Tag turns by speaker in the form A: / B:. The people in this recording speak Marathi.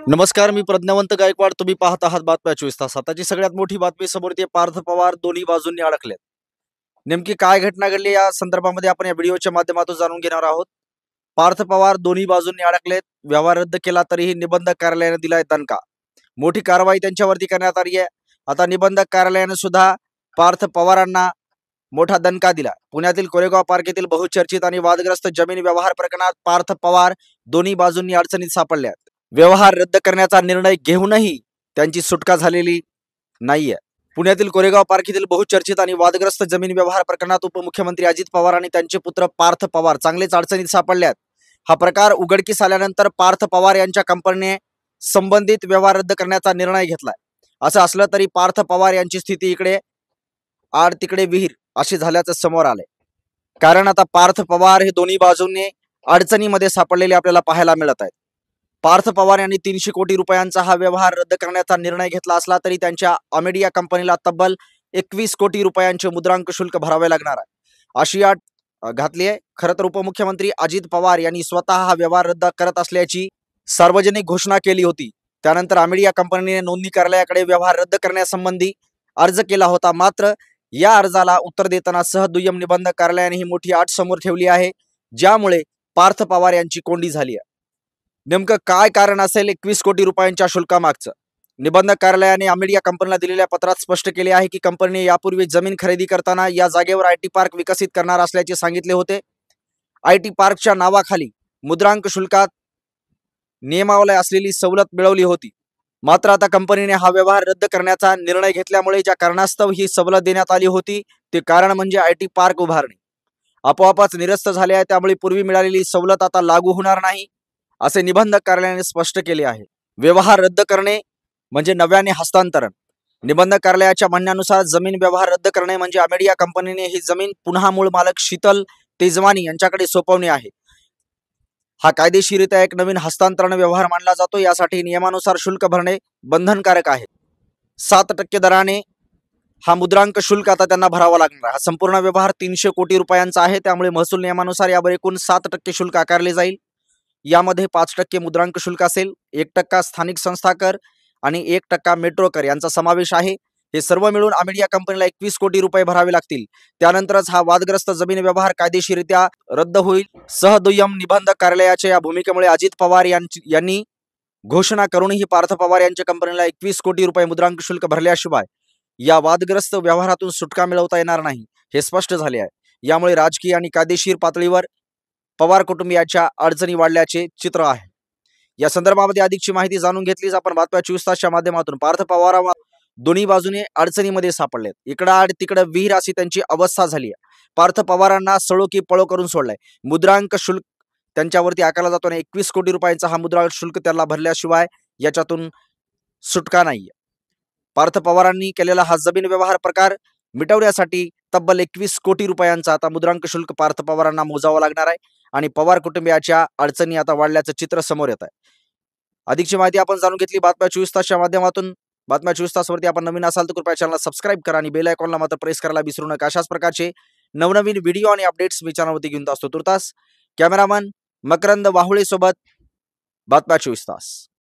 A: नमस्कार, मी प्रज्ञावंत गायकवाड. तुम्ही पाहत आहात बातम्या 24 तास. आताची सगळ्यात मोठी बातमी समोर येते. पार्थ पवार दोन्ही बाजूंनी अडकलेत. नेमकी काय घटना घडली या संदर्भामध्ये आपण या व्हिडिओच्या माध्यमातून जाणून घेणार आहोत. पार्थ पवार दोन्ही बाजूंनी अडकलेत. व्यवहार रद्द केला तरीही निबंधक कार्यालयाने दिलाय दणका. मोठी कारवाई त्यांच्यावरती करण्यात आली आहे. आता निबंधक कार्यालयाने सुद्धा पार्थ पवारांना मोठा दणका दिला. पुण्यातील कोरेगाव पार्क येथील बहुचर्चित आणि वादग्रस्त जमीन व्यवहार प्रकरणात पार्थ पवार दोन्ही बाजूंनी अडचणीत सापडल्यात. व्यवहार रद्द करण्याचा निर्णय घेऊनही त्यांची सुटका झालेली नाहीये. पुण्यातील कोरेगाव पार्क येथील बहुचर्चित आणि वादग्रस्त जमीन व्यवहार प्रकरणात उपमुख्यमंत्री अजित पवार आणि त्यांचे पुत्र पार्थ पवार चांगलेच अडचणीत सापडल्यात. हा प्रकार उघडकीस आल्यानंतर पार्थ पवार यांच्या कंपनीने संबंधित व्यवहार रद्द करण्याचा निर्णय घेतलाय. असं असलं तरी पार्थ पवार यांची स्थिती इकडे आड तिकडे विहीर अशी झाल्याचं समोर आलंय. कारण आता पार्थ पवार हे दोन्ही बाजूने अडचणीमध्ये सापडलेले आपल्याला पाहायला मिळत आहेत. पार्थ पवार यांनी 300 कोटी रुपयांचा हा व्यवहार रद्द करण्याचा निर्णय घेतला असला तरी त्यांच्या अमेडिया कंपनीला तब्बल 21 कोटी रुपयांचे मुद्रांक शुल्क भरावे लागणार आहे, अशी अट घातली आहे. खरं तर उपमुख्यमंत्री अजित पवार यांनी स्वतः हा व्यवहार रद्द करत असल्याची सार्वजनिक घोषणा केली होती. त्यानंतर अमेडिया कंपनीने नोंदणी कार्यालयाकडे व्यवहार रद्द करण्यासंबंधी अर्ज केला होता. मात्र या अर्जाला उत्तर देताना सहदुय्यम निबंधक कार्यालयाने ही मोठी अट समोर ठेवली आहे, ज्यामुळे पार्थ पवार यांची कोंडी झाली आहे. नेमकं काय कारण असेल 21 कोटी रुपयांच्या शुल्कामागचं? निबंधक कार्यालयाने अमेडिया कंपनीला दिलेल्या पत्रात स्पष्ट केले आहे की कंपनीने यापूर्वी जमीन खरेदी करताना या जागेवर आयटी पार्क विकसित करणार असल्याचे सांगितले होते. आयटी पार्कच्या नावाखाली मुद्रांक शुल्कात नियमावली असलेली सवलत मिळवली होती. मात्र आता कंपनीने हा व्यवहार रद्द करण्याचा निर्णय घेतल्यामुळे ज्या कारणास्तव ही सवलत देण्यात आली होती ते कारण म्हणजे आयटी पार्क उभारणे आपोआपच निरस्त झाले आहे. त्यामुळे पूर्वी मिळालेली सवलत आता लागू होणार नाही, असे निबंधक कार्यालयाने स्पष्ट केले आहे. व्यवहार रद्द करणे म्हणजे नव्याने हस्तांतरण. निबंधक कार्यालयाच्या म्हणण्यानुसार जमीन व्यवहार रद्द करणे म्हणजे अमेडिया कंपनीने ही जमीन पुन्हा मूळ मालक शीतल तेजवानी यांच्याकडे सोपवणे आहे. हा कायदेशीररित्या एक नवीन हस्तांतरण व्यवहार मानला जातो. यासाठी नियमानुसार शुल्क भरणे बंधनकारक आहे. 7% दराने हा मुद्रांक शुल्क आता त्यांना भरावा लागणार. हा संपूर्ण व्यवहार 300 कोटी रुपयांचा आहे. त्यामुळे महसूल नियमानुसार यावर एकूण 7% शुल्क आकारले जाईल. यामध्ये 5% मुद्रांक शुल्क असेल, 1% स्थानिक संस्था कर आणि 1% मेट्रो कर यांचा समावेश आहे. हे सर्व मिळून अमेडिया कंपनीला 21 कोटी रुपये भरावे लागतील. त्यानंतरच हा वादग्रस्त जमीन व्यवहार कायदेशीररित्या रद्द होईल. सहदुय्यम निबंधक कार्यालयाच्या या भूमिकेमुळे अजित पवार यांनी घोषणा करूनही पार्थ पवार यांच्या कंपनीला 21 कोटी रुपये मुद्रांक शुल्क भरल्याशिवाय या वादग्रस्त व्यवहारातून सुटका मिळवता येणार नाही, हे स्पष्ट झाले आहे. यामुळे राजकीय आणि कायदेशीर पातळीवर पवार कुटुंबियाच्या अडचणी वाढल्याचे चित्र आहे. या संदर्भामध्ये अधिकची माहिती जाणून घेतलीच आपण बातम्या 24 तासच्या माध्यमातून. पार्थ पवार दोन्ही बाजूने अडचणीमध्ये सापडलेत. इकडं आड तिकडं विहीर अशी त्यांची अवस्था झाली आहे. पार्थ पवारांना सळो की पळो करून सोडलाय. मुद्रांक शुल्क त्यांच्यावरती आकारला जातो आणि 21 कोटी रुपयांचा हा मुद्रांक शुल्क त्याला भरल्याशिवाय याच्यातून सुटका नाहीये. पार्थ पवारांनी केलेला हा जमीन व्यवहार प्रकार मिटवण्यासाठी तब्बल 21 कोटी रुपयांचा आता मुद्रांक शुल्क पार्थ पवारांना मोजावं लागणार आहे आणि पवार कुटुंबियाच्या अडचणी आता वाढल्याचं चित्र समोर येत आहे. अधिकची माहिती आपण जाणून घेतली बातम्या 24 तासच्या माध्यमातून. बातम्या 24 तासवरती आपण नवीन असाल तर कृपया चॅनलला सबस्क्राईब करा आणि बेल आयकॉनला मात्र प्रेस करायला विसरू नका. अशाच प्रकारचे नवनवीन व्हिडिओ आणि अपडेट्स मी चॅनलवरती घेऊन असतो. तुर्तास कॅमेरामन मकरंद वाहुळे सोबत बातम्या 24 तास.